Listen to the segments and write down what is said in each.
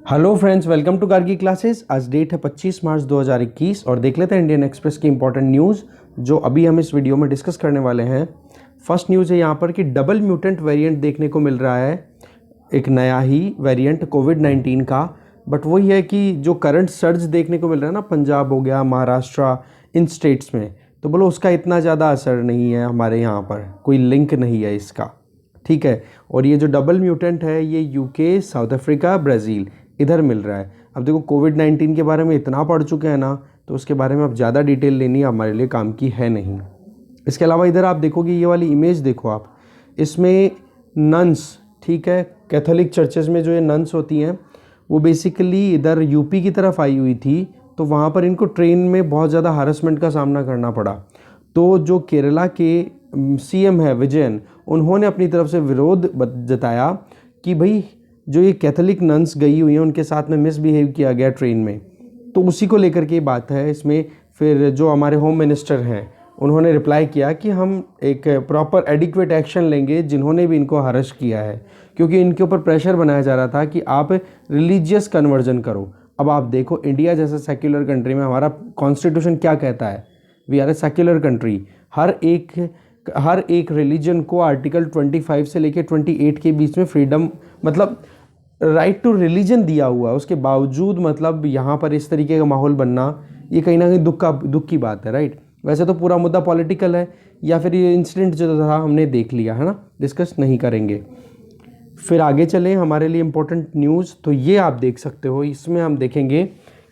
Hello friends, welcome to Gargi classes. आज date है 25 March 2021 और देख लेते हैं इंडियन एक्सप्रेस की इंपॉर्टेंट न्यूज़ जो अभी हम इस वीडियो में डिस्कस करने वाले हैं। फर्स्ट न्यूज़ है यहाँ पर कि डबल म्यूटेंट वेरिएंट देखने को मिल रहा है, एक नया ही वेरिएंट कोविड-19 का। बट वही है कि जो करंट सर्ज देखने को मिल रहा है ना, पंजाब हो गया, महाराष्ट्र, इन स्टेट्स में, तो बोलो उसका इतना ज़्यादा असर नहीं है हमारे यहाँ पर, कोई लिंक नहीं है इसका, ठीक है। और ये जो डबल म्यूटेंट है ये यूके, साउथ अफ्रीका, ब्राज़ील इधर मिल रहा है। अब देखो कोविड-19 के बारे में इतना पढ़ चुके हैं ना, तो उसके बारे में अब ज़्यादा डिटेल लेनी हमारे लिए काम की है नहीं। इसके अलावा इधर आप देखोगे, ये वाली इमेज देखो आप, इसमें नन्स, ठीक है, कैथोलिक चर्चेज़ में जो ये नन्स होती हैं वो बेसिकली इधर यूपी की तरफ आई हुई थी, तो वहाँ पर इनको ट्रेन में बहुत ज़्यादा हरासमेंट का सामना करना पड़ा। तो जो केरला के सीएम है विजयन, उन्होंने अपनी तरफ से विरोध जताया कि भाई जो ये कैथोलिक नन्स गई हुई हैं उनके साथ में मिसबिहेव किया गया ट्रेन में, तो उसी को लेकर के बात है इसमें। फिर जो हमारे होम मिनिस्टर हैं उन्होंने रिप्लाई किया कि हम एक प्रॉपर एडिक्वेट एक्शन लेंगे जिन्होंने भी इनको हरास किया है, क्योंकि इनके ऊपर प्रेशर बनाया जा रहा था कि आप रिलीजियस कन्वर्जन करो। अब आप देखो इंडिया जैसे सेक्युलर कंट्री में हमारा कॉन्स्टिट्यूशन क्या कहता है, we are a secular country. हर एक रिलीजन को आर्टिकल 25 से लेकर 28 के बीच में फ्रीडम, मतलब राइट टू रिलीजन दिया हुआ है। उसके बावजूद मतलब यहाँ पर इस तरीके का माहौल बनना, ये कहीं ना कहीं दुख की बात है, राइट। वैसे तो पूरा मुद्दा पॉलिटिकल है, या फिर ये इंसिडेंट जो था हमने देख लिया है ना, डिस्कस नहीं करेंगे। फिर आगे चलें, हमारे लिए इम्पोर्टेंट न्यूज़ तो ये आप देख सकते हो। इसमें हम देखेंगे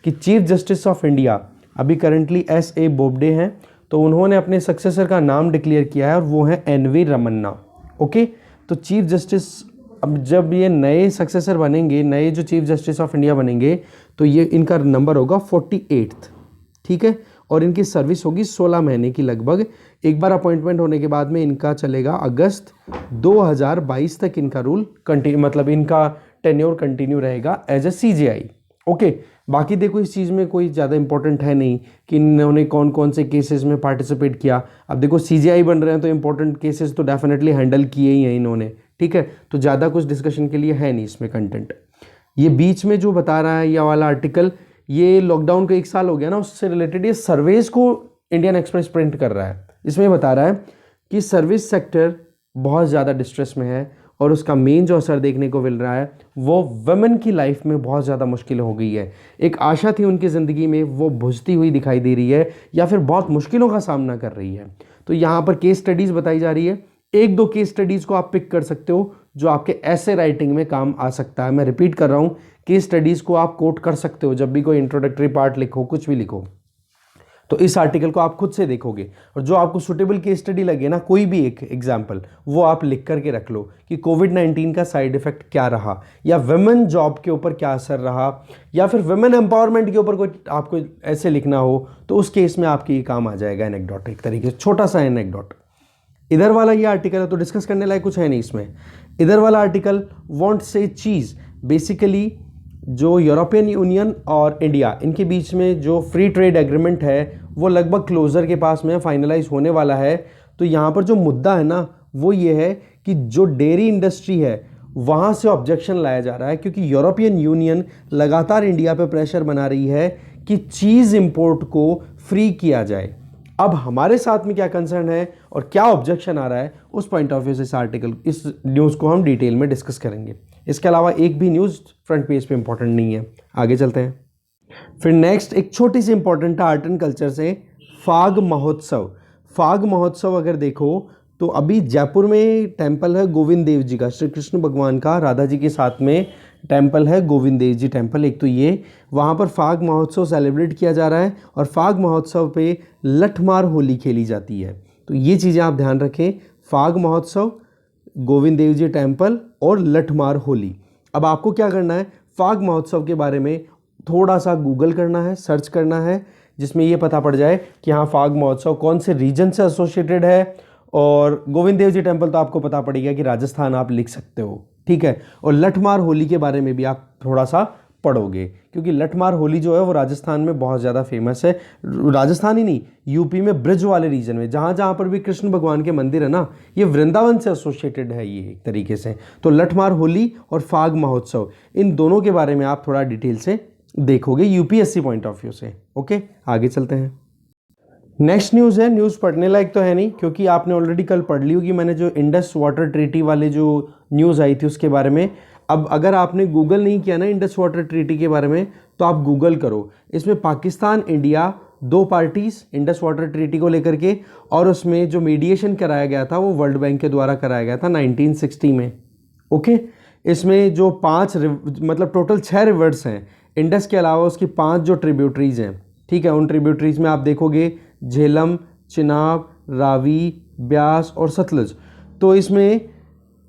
कि चीफ जस्टिस ऑफ इंडिया अभी करंटली S.A. बोबडे हैं, तो उन्होंने अपने सक्सेसर का नाम डिक्लेयर किया है और वो है N.V. रमन्ना। ओके, तो चीफ जस्टिस, अब जब ये नए सक्सेसर बनेंगे, नए जो चीफ जस्टिस ऑफ इंडिया बनेंगे, तो ये इनका नंबर होगा 48th, ठीक है। और इनकी सर्विस होगी 16 महीने की लगभग। एक बार अपॉइंटमेंट होने के बाद में इनका चलेगा अगस्त 2022 तक इनका रूल कंटिन्यू, मतलब इनका टेन्योर कंटिन्यू रहेगा एज ए CJI। ओके, बाकी देखो इस चीज़ में कोई ज़्यादा इंपॉर्टेंट है नहीं कि इन्होंने कौन कौन से केसेस में पार्टिसिपेट किया। अब देखो CJI बन रहे हैं तो इंपॉर्टेंट केसेस तो डेफिनेटली हैंडल किए ही हैं इन्होंने, ठीक है। तो ज़्यादा कुछ डिस्कशन के लिए है नहीं इसमें कंटेंट। ये बीच में जो बता रहा है ये वाला आर्टिकल, ये लॉकडाउन को 1 साल हो गया ना, उससे रिलेटेड ये सर्वेज को इंडियन एक्सप्रेस प्रिंट कर रहा है। इसमें बता रहा है कि सर्विस सेक्टर बहुत ज़्यादा डिस्ट्रेस में है और उसका मेन जो असर देखने को मिल रहा है वो वुमेन की लाइफ में बहुत ज़्यादा मुश्किल हो गई है। एक आशा थी उनकी ज़िंदगी में, वो बुझती हुई दिखाई दे रही है या फिर बहुत मुश्किलों का सामना कर रही है। तो यहाँ पर केस स्टडीज़ बताई जा रही है। 1-2 केस स्टडीज़ को आप पिक कर सकते हो जो आपके ऐसे राइटिंग में काम आ सकता है। मैं रिपीट कर रहा हूँ, केस स्टडीज़ को आप कोट कर सकते हो जब भी कोई इंट्रोडक्टरी पार्ट लिखो, कुछ भी लिखो, तो इस आर्टिकल को आप खुद से देखोगे और जो आपको सुटेबल केस स्टडी लगे ना, कोई भी एक एग्जाम्पल, वो आप लिख करके रख लो कि कोविड-19 का साइड इफेक्ट क्या रहा, या वुमेन जॉब के ऊपर क्या असर रहा, या फिर वुमेन एम्पावरमेंट के ऊपर कोई आपको ऐसे लिखना हो, तो उस केस में आपके ये काम आ जाएगा एनेक्डोट, एक तरीके से छोटा सा एनेक्डोट। इधर वाला ये आर्टिकल है तो डिस्कस करने लायक कुछ है नहीं इसमें। इधर वाला आर्टिकल वॉन्ट से चीज़, बेसिकली जो यूरोपियन यूनियन और इंडिया, इनके बीच में जो फ्री ट्रेड एग्रीमेंट है वो लगभग क्लोजर के पास में फाइनलाइज होने वाला है। तो यहाँ पर जो मुद्दा है ना वो ये है कि जो डेयरी इंडस्ट्री है वहाँ से ऑब्जेक्शन लाया जा रहा है, क्योंकि यूरोपियन यूनियन लगातार इंडिया पे प्रेशर बना रही है कि चीज़ इंपोर्ट को फ्री किया जाए। अब हमारे साथ में क्या कंसर्न है और क्या ऑब्जेक्शन आ रहा है, उस पॉइंट ऑफ व्यू से इस आर्टिकल, इस न्यूज़ को हम डिटेल में डिस्कस करेंगे। इसके अलावा एक भी न्यूज़ फ्रंट पेज पे इंपॉर्टेंट नहीं है। आगे चलते हैं। फिर नेक्स्ट एक छोटी सी इंपॉर्टेंट आर्ट एंड कल्चर से, फाग महोत्सव। फाग महोत्सव अगर देखो तो अभी जयपुर में टेम्पल है गोविंद देव जी का, श्री कृष्ण भगवान का, राधा जी के साथ में टेम्पल है गोविंद देव जी टेम्पल। एक तो ये वहाँ पर फाग महोत्सव सेलिब्रेट किया जा रहा है और फाग महोत्सव पे लठमार होली खेली जाती है। तो ये चीज़ें आप ध्यान रखें, फाग महोत्सव, गोविंद देव जी टेम्पल और लठमार होली। अब आपको क्या करना है, फाग महोत्सव के बारे में थोड़ा सा गूगल करना है, सर्च करना है, जिसमें ये पता पड़ जाए कि हाँ फाग महोत्सव कौन से रीजन से एसोसिएटेड है। और गोविंद देव जी टेम्पल तो आपको पता पड़ेगा कि राजस्थान, आप लिख सकते हो, ठीक है। और लठमार होली के बारे में भी आप थोड़ा सा पढ़ोगे, क्योंकि लठमार होली जो है वो राजस्थान में बहुत ज़्यादा फेमस है। राजस्थान ही नहीं, यूपी में ब्रज वाले रीजन में जहाँ जहाँ पर भी कृष्ण भगवान के मंदिर है ना, ये वृंदावन से एसोसिएटेड है ये एक तरीके से। तो लठमार होली और फाग महोत्सव, इन दोनों के बारे में आप थोड़ा डिटेल से देखोगे यूपीएससी पॉइंट ऑफ व्यू से। ओके, आगे चलते हैं। नेक्स्ट न्यूज़ है, न्यूज़ पढ़ने लायक तो है नहीं, क्योंकि आपने ऑलरेडी कल पढ़ ली होगी मैंने जो इंडस वाटर ट्रीटी वाले जो न्यूज़ आई थी उसके बारे में। अब अगर आपने गूगल नहीं किया ना इंडस वाटर ट्रीटी के बारे में, तो आप गूगल करो। इसमें पाकिस्तान, इंडिया, दो पार्टीज इंडस वाटर ट्रीटी को लेकर के, और उसमें जो मीडिएशन कराया गया था वो वर्ल्ड बैंक के द्वारा कराया गया था 1960 में। ओके, इसमें जो 5 मतलब टोटल 6 रिवर्स हैं, इंडस के अलावा उसकी 5 जो ट्रिब्यूटरीज हैं, ठीक है। उन ट्रिब्यूटरीज में आप देखोगे झेलम, चिनाब, रावी, ब्यास और सतलज। तो इसमें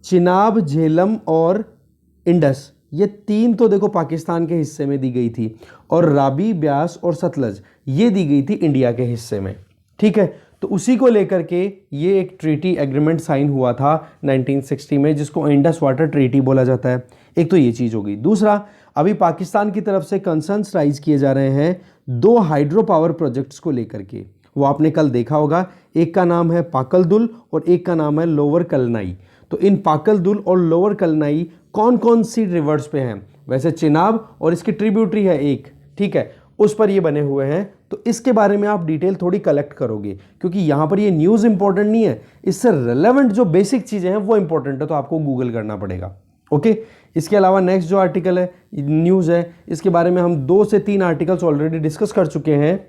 चिनाब, झेलम और इंडस, ये 3 तो देखो पाकिस्तान के हिस्से में दी गई थी, और रावी, ब्यास और सतलज ये दी गई थी इंडिया के हिस्से में, ठीक है। तो उसी को लेकर के ये एक ट्रीटी एग्रीमेंट साइन हुआ था 1960 में, जिसको इंडस वाटर ट्रीटी बोला जाता है। एक तो ये चीज़ हो गई। दूसरा, अभी पाकिस्तान की तरफ से कंसर्न्स राइज किए जा रहे हैं 2 हाइड्रो पावर प्रोजेक्ट्स को लेकर के। वो आपने कल देखा होगा, एक का नाम है पाकल दुल और एक का नाम है लोअर कलनाई। तो इन पाकल दुल और लोअर कलनाई कौन कौन सी रिवर्स पे हैं? वैसे चिनाब और इसकी ट्रिब्यूटरी है एक, ठीक है, उस पर ये बने हुए हैं। तो इसके बारे में आप डिटेल थोड़ी कलेक्ट करोगे, क्योंकि यहाँ पर ये न्यूज़ इंपॉर्टेंट नहीं है, इससे रिलेवेंट जो बेसिक चीज़ें हैं वो इंपॉर्टेंट है, तो आपको गूगल करना पड़ेगा। ओके, इसके अलावा नेक्स्ट जो आर्टिकल है, न्यूज़ है, इसके बारे में हम 2 से 3 आर्टिकल्स ऑलरेडी डिस्कस कर चुके हैं।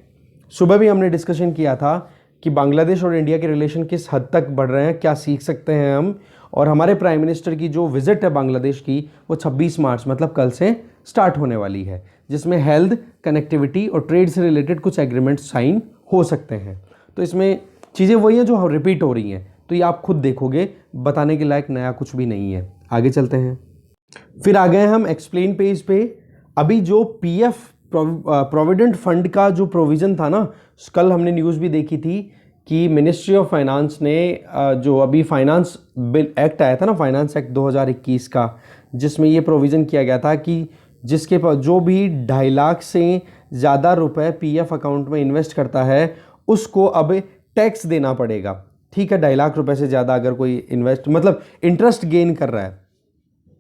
सुबह भी हमने डिस्कशन किया था कि बांग्लादेश और इंडिया के रिलेशन किस हद तक बढ़ रहे हैं, क्या सीख सकते हैं हम, और हमारे प्राइम मिनिस्टर की जो विजिट है बांग्लादेश की वो 26 मार्च मतलब कल से स्टार्ट होने वाली है, जिसमें हेल्थ, कनेक्टिविटी और ट्रेड से रिलेटेड कुछ एग्रीमेंट साइन हो सकते हैं। तो इसमें चीज़ें वही हैं जो रिपीट हो रही हैं, तो ये आप खुद देखोगे, बताने के लायक नया कुछ भी नहीं है। आगे चलते हैं। फिर आ गए हम एक्सप्लेन पेज पे। अभी जो पीएफ प्रोविडेंट फंड का जो प्रोविज़न था ना, कल हमने न्यूज़ भी देखी थी कि मिनिस्ट्री ऑफ फाइनेंस ने जो अभी फाइनेंस बिल एक्ट आया था ना, फाइनेंस एक्ट 2021 का, जिसमें ये प्रोविज़न किया गया था कि जिसके पास जो भी 2.5 लाख से ज़्यादा रुपए पीएफ अकाउंट में इन्वेस्ट करता है उसको अब टैक्स देना पड़ेगा, ठीक है। 2.5 लाख रुपए से ज़्यादा अगर कोई इन्वेस्ट मतलब इंटरेस्ट गेन कर रहा है,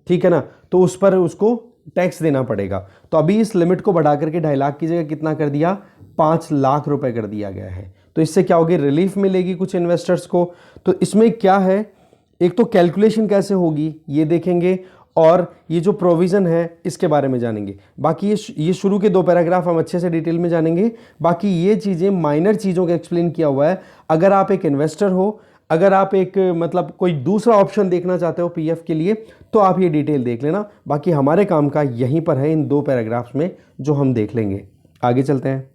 ठीक है ना, तो उस पर उसको टैक्स देना पड़ेगा। तो अभी इस लिमिट को बढ़ा करके 2.5 लाख की जगह कितना कर दिया, 5 लाख रुपए कर दिया गया है। तो इससे क्या होगी, रिलीफ मिलेगी कुछ इन्वेस्टर्स को। तो इसमें क्या है, एक तो कैलकुलेशन कैसे होगी ये देखेंगे, और ये जो प्रोविज़न है इसके बारे में जानेंगे। बाकी ये शुरू के 2 पैराग्राफ हम अच्छे से डिटेल में जानेंगे। बाकी ये चीज़ें माइनर चीज़ों का एक्सप्लेन किया हुआ है। अगर आप एक इन्वेस्टर हो, अगर आप एक मतलब कोई दूसरा ऑप्शन देखना चाहते हो पीएफ के लिए, तो आप ये डिटेल देख लेना। बाकी हमारे काम का यहीं पर है, इन 2 पैराग्राफ्स में जो हम देख लेंगे। आगे चलते हैं।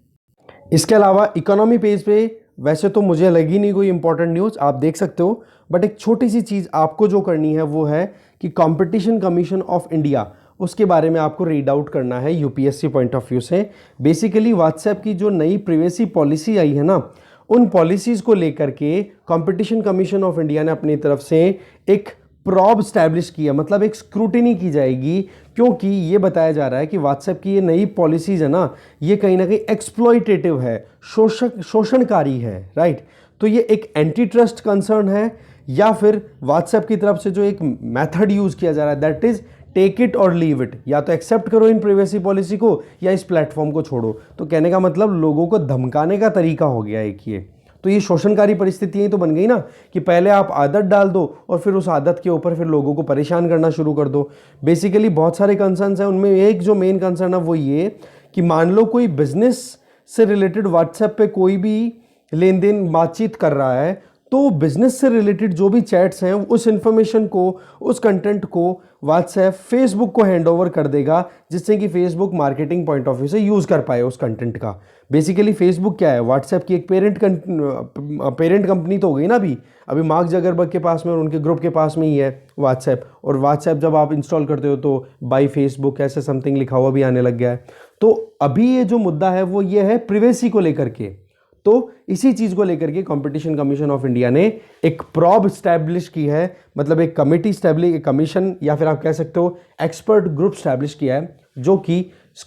इसके अलावा इकोनॉमी पेज पे वैसे तो मुझे लगी नहीं कोई इंपॉर्टेंट न्यूज़, आप देख सकते हो, बट एक छोटी सी चीज़ आपको जो करनी है वो है कि कंपटीशन कमीशन ऑफ इंडिया, उसके बारे में आपको रीड आउट करना है यूपीएससी पॉइंट ऑफ व्यू से। बेसिकली व्हाट्सएप की जो नई प्रिवेसी पॉलिसी आई है ना, उन पॉलिसीज़ को लेकर के कंपटीशन कमीशन ऑफ इंडिया ने अपनी तरफ से एक प्रॉब स्टैब्लिश किया, मतलब एक स्क्रूटिनी की जाएगी, क्योंकि ये बताया जा रहा है कि व्हाट्सएप की ये नई पॉलिसीज़ है ना, ये कहीं ना कहीं एक्सप्लॉइटेटिव है, शोषणकारी है, राइट। तो ये एक एंटी ट्रस्ट कंसर्न है, या फिर व्हाट्सएप की तरफ से जो एक मेथड यूज़ किया जा रहा है, दैट इज़ टेक इट और लीव इट, या तो एक्सेप्ट करो इन प्रिवेसी पॉलिसी को या इस प्लेटफॉर्म को छोड़ो। तो कहने का मतलब लोगों को धमकाने का तरीका हो गया एक ये। तो ये शोषणकारी परिस्थितियाँ तो बन गई ना, कि पहले आप आदत डाल दो और फिर उस आदत के ऊपर फिर लोगों को परेशान करना शुरू कर दो। बेसिकली बहुत सारे कंसर्न्स हैं, उनमें एक जो मेन कंसर्न है वो ये कि मान लो कोई बिजनेस से रिलेटेड व्हाट्सएप पे कोई भी लेन देन बातचीत कर रहा है, तो बिजनेस से रिलेटेड जो भी चैट्स हैं उस इंफॉर्मेशन को, उस कंटेंट को व्हाट्सएप फेसबुक को हैंड ओवर कर देगा, जिससे कि Facebook marketing point of view से यूज़ कर पाए उस कंटेंट का। बेसिकली फेसबुक क्या है, व्हाट्सएप की एक पेरेंट कंपनी तो हो गई ना अभी मार्क जगरबर्ग के पास में और उनके ग्रुप के पास में ही है व्हाट्सएप। और व्हाट्सएप जब आप इंस्टॉल करते हो तो बाय फेसबुक ऐसे समथिंग लिखा हुआ भी आने लग गया है। तो अभी ये जो मुद्दा है वो ये है प्रिवेसी को लेकर के। तो इसी चीज को लेकर के कंपटीशन कमीशन ऑफ इंडिया ने एक प्रॉब स्टैब्लिश की है, मतलब एक कमेटी स्टैब्लिश, एक कमीशन या फिर आप कह सकते हो एक्सपर्ट ग्रुप स्टैब्लिश किया है, जो कि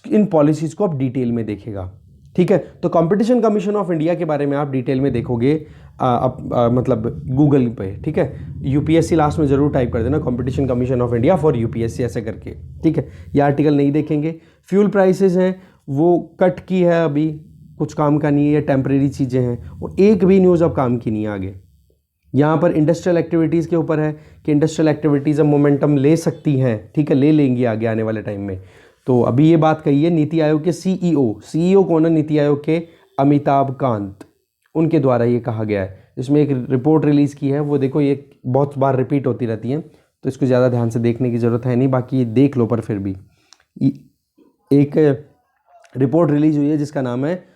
इन पॉलिसीज़ को अब डिटेल में देखेगा। ठीक है, तो कंपटीशन कमीशन ऑफ इंडिया के बारे में आप डिटेल में देखोगे मतलब गूगल पे। ठीक है, यूपीएससी लास्ट में ज़रूर टाइप कर देना, competition commission of India for UPSC ऐसे करके। ठीक है, ये आर्टिकल नहीं देखेंगे। फ्यूल प्राइसेस हैं वो कट की है, अभी कुछ काम का नहीं है, ये टेम्परेरी चीज़ें हैं, और एक भी न्यूज़ अब काम की नहीं है आगे। यहाँ पर इंडस्ट्रियल एक्टिविटीज़ के ऊपर है कि इंडस्ट्रियल एक्टिविटीज़ अब मोमेंटम ले सकती हैं। ठीक है, ले लेंगी आगे आने वाले टाइम में। तो अभी ये बात कही है नीति आयोग के सीईओ कौन है नीति आयोग के? अमिताभ कांत, उनके द्वारा ये कहा गया है। इसमें एक रिपोर्ट रिलीज़ की है, वो देखो ये बहुत बार रिपीट होती रहती है, तो इसको ज़्यादा ध्यान से देखने की ज़रूरत है नहीं, बाकी ये देख लो। पर फिर भी एक रिपोर्ट रिलीज हुई है जिसका नाम है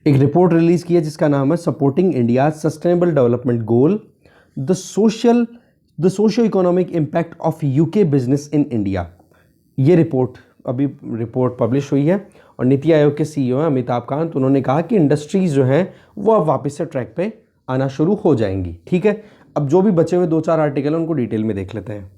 एक रिपोर्ट रिलीज़ की है जिसका नाम है supporting India sustainable development goal, the socio economic impact of UK business in India. ये रिपोर्ट पब्लिश हुई है, और नीति आयोग के सीईओ हैं अमिताभ कांत। उन्होंने कहा कि इंडस्ट्रीज़ जो हैं वो अब वापस से ट्रैक पे आना शुरू हो जाएंगी। ठीक है, अब जो भी बचे हुए 2-4 आर्टिकल हैं उनको डिटेल में देख लेते हैं।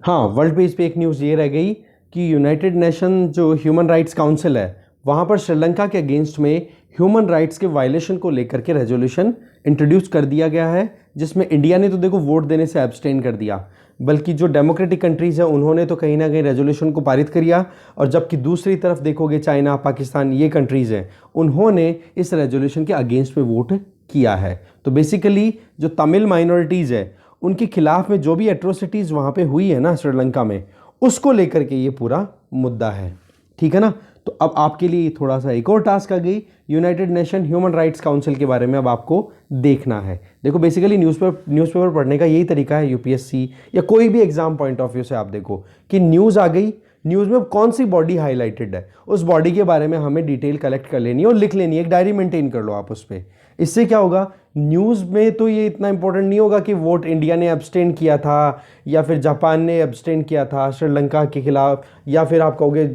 हाँ, वर्ल्ड पेज पे एक न्यूज़ ये रह गई कि यूनाइटेड नेशन जो ह्यूमन राइट्स काउंसिल है, वहाँ पर श्रीलंका के अगेंस्ट में ह्यूमन राइट्स के वायलेशन को लेकर के रेजोल्यूशन इंट्रोड्यूस कर दिया गया है, जिसमें इंडिया ने तो देखो वोट देने से एब्सटेन कर दिया, बल्कि जो डेमोक्रेटिक कंट्रीज़ हैं उन्होंने तो कहीं ना कहीं रेजोल्यूशन को पारित किया, और जबकि दूसरी तरफ देखोगे चाइना, पाकिस्तान, ये कंट्रीज़ हैं, उन्होंने इस रेजोल्यूशन के अगेंस्ट में वोट किया है। तो बेसिकली जो तमिल माइनॉरिटीज़ है उनके खिलाफ में जो भी एट्रोसिटीज़ वहाँ पे हुई है ना श्रीलंका में, उसको लेकर के ये पूरा मुद्दा है। ठीक है ना, तो अब आपके लिए थोड़ा सा एक और टास्क आ गई, United nation human rights council के बारे में अब आपको देखना है। देखो बेसिकली न्यूज़पेपर पढ़ने का यही तरीका है, यूपीएससी या कोई भी एग्जाम पॉइंट ऑफ व्यू से आप देखो कि न्यूज़ आ गई, न्यूज़ में कौन सी बॉडी हाईलाइटेड है, उस बॉडी के बारे में हमें डिटेल कलेक्ट कर लेनी है और लिख लेनी है, एक डायरी मेंटेन कर लो आप उस पर। इससे क्या होगा, न्यूज़ में तो ये इतना इंपॉर्टेंट नहीं होगा कि वोट इंडिया ने एब्सटेन किया था या फिर जापान ने एब्सटेन किया था श्रीलंका के खिलाफ, या फिर आप कहोगे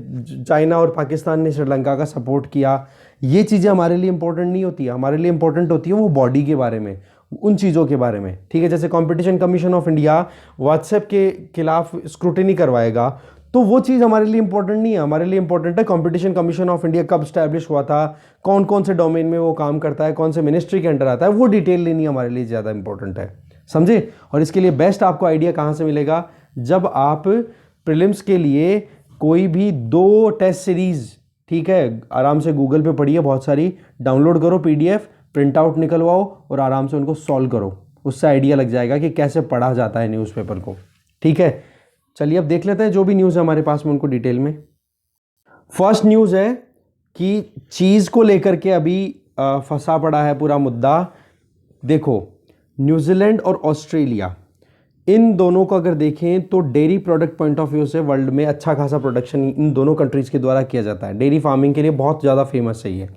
चाइना और पाकिस्तान ने श्रीलंका का सपोर्ट किया। ये चीज़ें हमारे लिए इंपॉर्टेंट नहीं होती है, हमारे लिए इंपॉर्टेंट होती है वो बॉडी के बारे में, उन चीज़ों के बारे में। ठीक है, जैसे competition commission of India WhatsApp के खिलाफ स्क्रूटिनी करवाएगा, तो वो चीज़ हमारे लिए इंपॉर्टेंट नहीं है। हमारे लिए इंपॉर्टेंट है कंपटीशन कमीशन ऑफ इंडिया कब स्टैब्लिश हुआ था, कौन कौन से डोमेन में वो काम करता है, कौन से मिनिस्ट्री के अंडर आता है, वो डिटेल लेनी हमारे लिए ज़्यादा इंपॉर्टेंट है, समझे। और इसके लिए बेस्ट आपको आइडिया कहाँ से मिलेगा, जब आप प्रीलिम्स के लिए कोई भी 2 टेस्ट सीरीज़, ठीक है, आराम से गूगल पे पढ़िए, बहुत सारी डाउनलोड करो PDF, प्रिंट आउट निकलवाओ और आराम से उनको सॉल्व करो, उससे आइडिया लग जाएगा कि कैसे पढ़ा जाता है न्यूज़पेपर को। ठीक है, चलिए अब देख लेते हैं जो भी न्यूज़ है हमारे पास में उनको डिटेल में। फर्स्ट न्यूज़ है कि चीज़ को लेकर के अभी फंसा पड़ा है पूरा मुद्दा। देखो न्यूजीलैंड और ऑस्ट्रेलिया, इन दोनों को अगर देखें तो dairy product point of view से वर्ल्ड में अच्छा खासा प्रोडक्शन इन दोनों कंट्रीज़ के द्वारा किया जाता है। डेयरी फार्मिंग के लिए बहुत ज़्यादा फेमस है ये।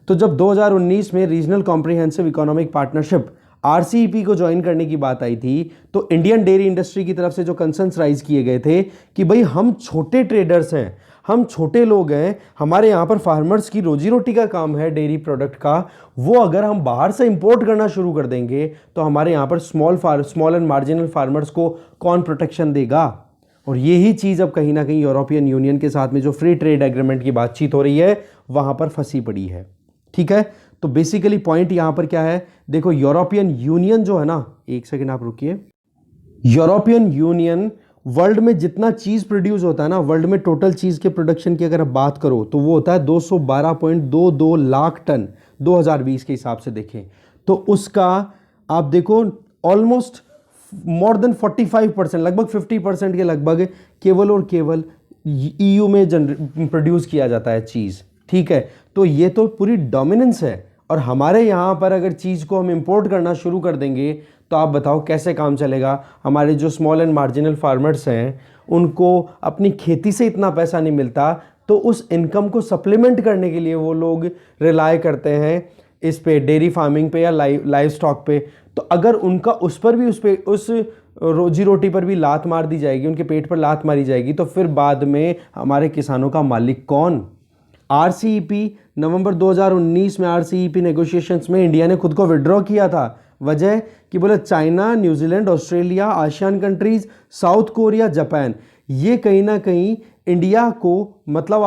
तो जब 2019 में regional comprehensive economic partnership RCEP को ज्वाइन करने की बात आई थी, तो इंडियन डेयरी इंडस्ट्री की तरफ से जो कंसर्न्स राइज किए गए थे कि भाई हम छोटे ट्रेडर्स हैं, हम छोटे लोग हैं, हमारे यहाँ पर फार्मर्स की रोजी रोटी का काम है डेयरी प्रोडक्ट का, वो अगर हम बाहर से इंपोर्ट करना शुरू कर देंगे तो हमारे यहाँ पर स्मॉल एंड मार्जिनल फार्मर्स को कौन प्रोटेक्शन देगा। और यही चीज़ अब कहीं ना कहीं यूरोपियन यूनियन के साथ में जो फ्री ट्रेड एग्रीमेंट की बातचीत हो रही है वहाँ पर फंसी पड़ी है। ठीक है, तो बेसिकली पॉइंट यहाँ पर क्या है, देखो यूरोपियन यूनियन जो है ना, एक सेकेंड आप रुकिए, यूरोपियन यूनियन वर्ल्ड में जितना चीज़ प्रोड्यूस होता है ना, वर्ल्ड में टोटल चीज़ के प्रोडक्शन की अगर आप बात करो तो वो होता है 212.22 लाख टन 2020 के हिसाब से देखें तो उसका आप देखो ऑलमोस्ट मोर देन 45%, लगभग 50% के लगभग केवल और केवल EU में प्रोड्यूस किया जाता है चीज़। ठीक है, तो ये तो पूरी डोमिनेंस है, और हमारे यहाँ पर अगर चीज़ को हम इंपोर्ट करना शुरू कर देंगे तो आप बताओ कैसे काम चलेगा। हमारे जो स्मॉल एंड मार्जिनल फार्मर्स हैं उनको अपनी खेती से इतना पैसा नहीं मिलता, तो उस इनकम को सप्लीमेंट करने के लिए वो लोग रिलाय करते हैं इस पे, डेयरी फार्मिंग पे या लाइव स्टॉक पे। तो अगर उनका उस रोजी रोटी पर भी लात मार दी जाएगी, उनके पेट पर लात मारी जाएगी, तो फिर बाद में हमारे किसानों का मालिक कौन। RCEP नवंबर 2019 में RCEP नेगोशिएशंस में इंडिया ने खुद को विड्रॉ किया था। वजह कि बोले China, New Zealand, Australia, ASEAN countries, south Korea, Japan, ये कहीं ना कहीं इंडिया को मतलब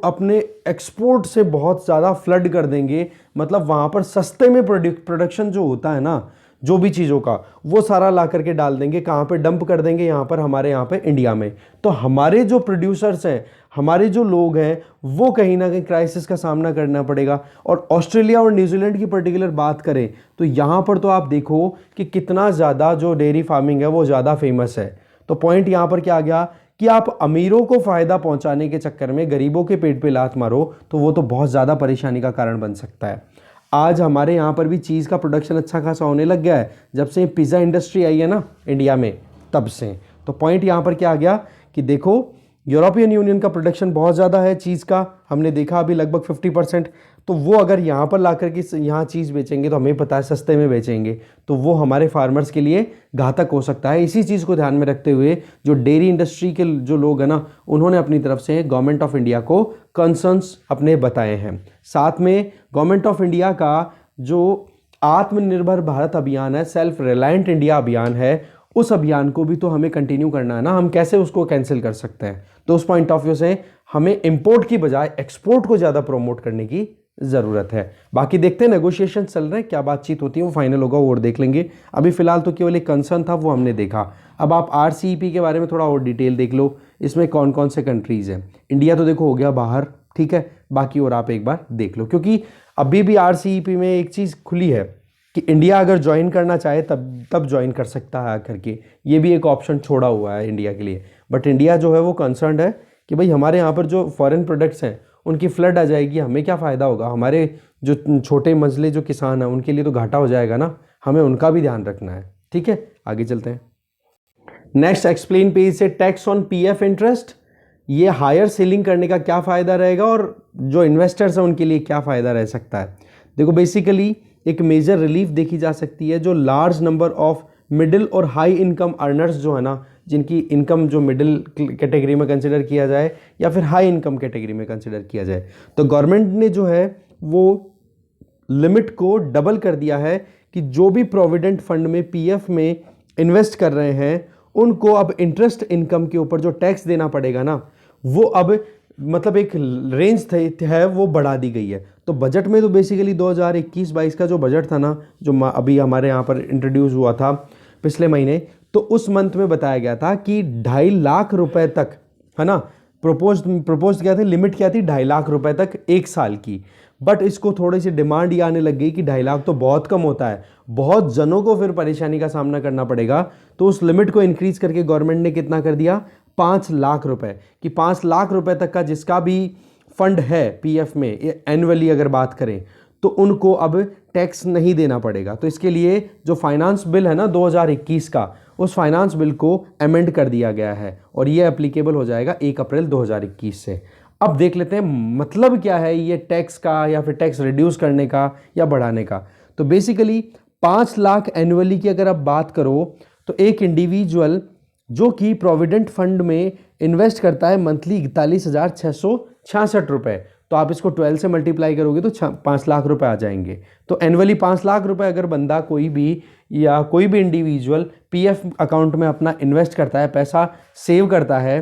अपने एक्सपोर्ट से बहुत ज़्यादा फ्लड कर देंगे। मतलब वहाँ पर सस्ते में प्रोडक्शन जो होता है ना, जो भी चीज़ों का, वो सारा ला करके डाल देंगे, कहाँ पे डंप कर देंगे, यहाँ पर हमारे यहाँ पे इंडिया में। तो हमारे जो प्रोड्यूसर्स हैं, हमारे जो लोग हैं, वो कहीं ना कहीं क्राइसिस का सामना करना पड़ेगा। और ऑस्ट्रेलिया और न्यूजीलैंड की पर्टिकुलर बात करें तो यहाँ पर तो आप देखो कि कितना ज़्यादा जो डेयरी फार्मिंग है वो ज़्यादा फेमस है। तो पॉइंट यहाँ पर क्या आ गया कि आप अमीरों को फ़ायदा पहुँचाने के चक्कर में गरीबों के पेट पे लात मारो तो वो तो बहुत ज़्यादा परेशानी का कारण बन सकता है। आज हमारे यहाँ पर भी चीज़ का प्रोडक्शन अच्छा खासा होने लग गया है जब से पिज़्ज़ा इंडस्ट्री आई है ना इंडिया में, तब से। तो पॉइंट यहाँ पर क्या आ गया कि देखो यूरोपियन यूनियन का प्रोडक्शन बहुत ज़्यादा है चीज़ का, हमने देखा अभी लगभग 50%। तो वो अगर यहाँ पर ला करके यहाँ चीज़ बेचेंगे तो हमें पता है सस्ते में बेचेंगे, तो वो हमारे फार्मर्स के लिए घातक हो सकता है। इसी चीज़ को ध्यान में रखते हुए जो डेयरी इंडस्ट्री के जो लोग हैं ना, उन्होंने अपनी तरफ से गवर्नमेंट ऑफ इंडिया को कंसर्न्स अपने बताए हैं। साथ में गवर्नमेंट ऑफ इंडिया का जो आत्मनिर्भर भारत अभियान है, सेल्फ रिलायंट इंडिया अभियान है, उस अभियान को भी तो हमें कंटिन्यू करना है ना। हम कैसे उसको कैंसिल कर सकते हैं? तो उस पॉइंट ऑफ व्यू से हमें इंपोर्ट की बजाय एक्सपोर्ट को ज़्यादा प्रमोट करने की ज़रूरत है। बाकी देखते हैं, नेगोशिएशन चल रहे हैं, क्या बातचीत होती है वो फाइनल होगा, और देख लेंगे। अभी फिलहाल तो केवल एक कंसर्न था, वो हमने देखा। अब आप RCEP के बारे में थोड़ा और डिटेल देख लो, इसमें कौन कौन से कंट्रीज़ हैं। इंडिया तो देखो हो गया बाहर, ठीक है, बाकी और आप एक बार देख लो, क्योंकि अभी भी RCEP में एक चीज़ खुली है कि इंडिया अगर ज्वाइन करना चाहे तब ज्वाइन कर सकता है करके, ये भी एक ऑप्शन छोड़ा हुआ है इंडिया के लिए। बट इंडिया जो है वो कंसर्न्ड है कि भाई हमारे यहाँ पर जो फॉरेन प्रोडक्ट्स हैं उनकी फ्लड आ जाएगी, हमें क्या फ़ायदा होगा, हमारे जो छोटे मंझले जो किसान हैं उनके लिए तो घाटा हो जाएगा ना, हमें उनका भी ध्यान रखना है। ठीक है, आगे चलते हैं। नेक्स्ट एक्सप्लेन पेज से टैक्स ऑन PF इंटरेस्ट, ये हायर सेलिंग करने का क्या फ़ायदा रहेगा और जो इन्वेस्टर्स हैं उनके लिए क्या फ़ायदा रह सकता है। देखो बेसिकली एक मेजर रिलीफ देखी जा सकती है जो लार्ज नंबर ऑफ मिडिल और हाई इनकम अर्नर्स जो है ना, जिनकी इनकम जो मिडिल कैटेगरी में कंसिडर किया जाए या फिर हाई इनकम कैटेगरी में कंसिडर किया जाए, तो गवर्नमेंट ने जो है वो लिमिट को डबल कर दिया है कि जो भी प्रोविडेंट फंड में PF में इन्वेस्ट कर रहे हैं उनको अब इंटरेस्ट इनकम के ऊपर जो टैक्स देना पड़ेगा ना, वो अब मतलब एक रेंज है वो बढ़ा दी गई है। तो बजट में तो बेसिकली 2021-22 का जो बजट था ना, जो अभी हमारे यहाँ पर इंट्रोड्यूस हुआ था पिछले महीने, तो उस मंथ में बताया गया था कि 2.5 लाख रुपए तक, है ना, प्रपोज क्या थी, लिमिट क्या थी, 2.5 लाख रुपए तक एक साल की। बट इसको थोड़ी सी डिमांड ये आने लग गई कि 2.5 लाख तो बहुत कम होता है, बहुत जनों को फिर परेशानी का सामना करना पड़ेगा। तो उस लिमिट को इंक्रीज करके गवर्नमेंट ने कितना कर दिया, 5 लाख रुपए, कि 5 लाख रुपए तक का जिसका भी फंड है PF में एनुअली अगर बात करें तो उनको अब टैक्स नहीं देना पड़ेगा। तो इसके लिए जो फाइनेंस बिल है ना 2021 का, उस फाइनेंस बिल को अमेंड कर दिया गया है और ये एप्लीकेबल हो जाएगा 1 अप्रैल 2021 से। अब देख लेते हैं मतलब क्या है ये टैक्स का, या फिर टैक्स रिड्यूस करने का या बढ़ाने का। तो बेसिकली 5 लाख एनुअली की अगर आप बात करो तो एक इंडिविजुअल जो कि प्रोविडेंट फंड में इन्वेस्ट करता है मंथली 41,666 रुपये, तो आप इसको 12 से मल्टीप्लाई करोगे तो 5 लाख रुपए आ जाएंगे। तो एनुअली 5 लाख रुपए अगर बंदा कोई भी इंडिविजुअल PF अकाउंट में अपना इन्वेस्ट करता है, पैसा सेव करता है,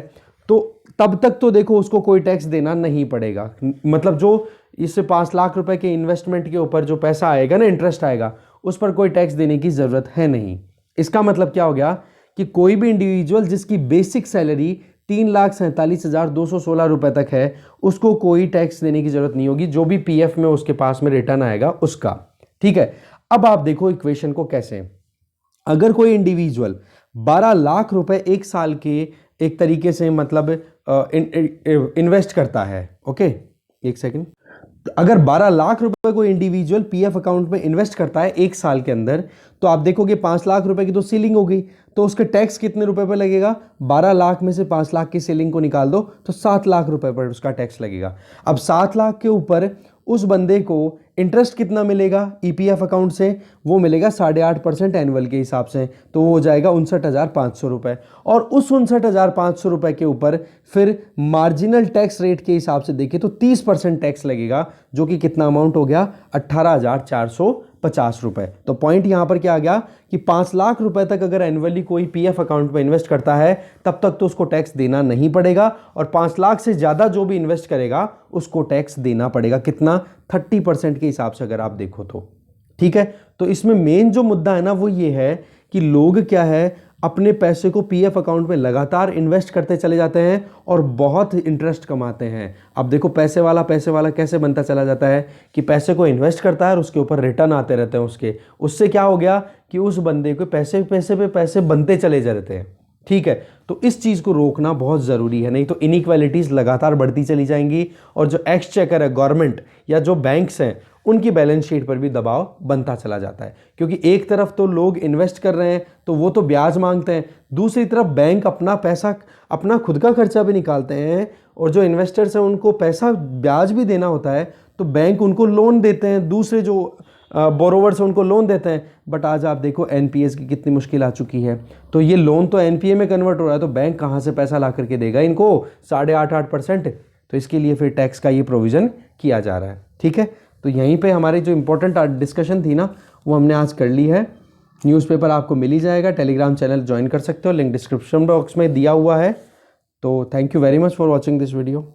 तो तब तक तो देखो उसको कोई टैक्स देना नहीं पड़ेगा। मतलब जो इससे 5 लाख रुपए के इन्वेस्टमेंट के ऊपर जो पैसा आएगा ना, इंटरेस्ट आएगा, उस पर कोई टैक्स देने की ज़रूरत है नहीं। इसका मतलब क्या हो गया कि कोई भी इंडिविजुअल जिसकी बेसिक सैलरी 3,47,216 रुपए तक है, उसको कोई टैक्स देने की जरूरत नहीं होगी, जो भी PF में उसके पास में रिटर्न आएगा उसका। ठीक है, अब आप देखो इक्वेशन को कैसे, अगर कोई इंडिविजुअल 12 लाख रुपए एक साल के एक तरीके से मतलब इन्वेस्ट करता है, ओके एक सेकेंड, अगर 12 लाख रुपए कोई इंडिविजुअल PF अकाउंट में इन्वेस्ट करता है एक साल के अंदर, तो आप देखोगे 5 लाख रुपए की तो सीलिंग हो गई, तो उसके टैक्स कितने रुपए पे लगेगा, 12 लाख में से 5 लाख की सीलिंग को निकाल दो तो 7 लाख रुपए पर उसका टैक्स लगेगा। अब 7 लाख के ऊपर उस बंदे को इंटरेस्ट कितना मिलेगा EPF अकाउंट से, वो मिलेगा 8.5% एनुअल के हिसाब से, तो वो हो जाएगा 59,500 रुपये। और उस 59,500 रुपये के ऊपर फिर मार्जिनल टैक्स रेट के हिसाब से देखें तो 30% टैक्स लगेगा, जो कि कितना अमाउंट हो गया, 18,400 ₹50। तो पॉइंट यहाँ पर क्या आ गया कि 5 लाख रुपए तक अगर एनुअली कोई पीएफ अकाउंट में इन्वेस्ट करता है तब तक तो उसको टैक्स देना नहीं पड़ेगा, और 5 लाख से ज़्यादा जो भी इन्वेस्ट करेगा उसको टैक्स देना पड़ेगा। कितना? 30% के हिसाब से अगर आप देखो तो। ठीक है, तो इसमें मेन जो मुद्दा है ना वो ये है कि लोग क्या है अपने पैसे को पीएफ अकाउंट में लगातार इन्वेस्ट करते चले जाते हैं और बहुत इंटरेस्ट कमाते हैं। अब देखो पैसे वाला कैसे बनता चला जाता है कि पैसे को इन्वेस्ट करता है और उसके ऊपर रिटर्न आते रहते हैं उससे क्या हो गया कि उस बंदे को पैसे पे पैसे बनते चले जा रहे हैं। ठीक है, तो इस चीज़ को रोकना बहुत ज़रूरी है, नहीं तो इनइक्वालिटीज़ लगातार बढ़ती चली जाएंगी और जो एक्सचेकर है गवर्नमेंट या जो बैंक्स हैं उनकी बैलेंस शीट पर भी दबाव बनता चला जाता है, क्योंकि एक तरफ तो लोग इन्वेस्ट कर रहे हैं तो वो तो ब्याज मांगते हैं, दूसरी तरफ बैंक अपना पैसा अपना खुद का खर्चा भी निकालते हैं और जो इन्वेस्टर्स हैं उनको पैसा ब्याज भी देना होता है, तो बैंक उनको लोन देते हैं, दूसरे जो बोरोवर्स हैं उनको लोन देते हैं। बट आज आप देखो एनपीएस की कितनी मुश्किल आ चुकी है, तो ये लोन तो एनपीए में कन्वर्ट हो रहा है, तो बैंक कहाँ से पैसा ला करके देगा इनको 8.5%। तो इसके लिए फिर टैक्स का ये प्रोविज़न किया जा रहा है। ठीक है, तो यहीं पे हमारी जो इम्पोर्टेंट डिस्कशन थी ना वो हमने आज कर ली है। न्यूज़पेपर आपको मिल ही जाएगा, टेलीग्राम चैनल ज्वाइन कर सकते हो, लिंक डिस्क्रिप्शन बॉक्स में दिया हुआ है। तो thank you very much for watching this video.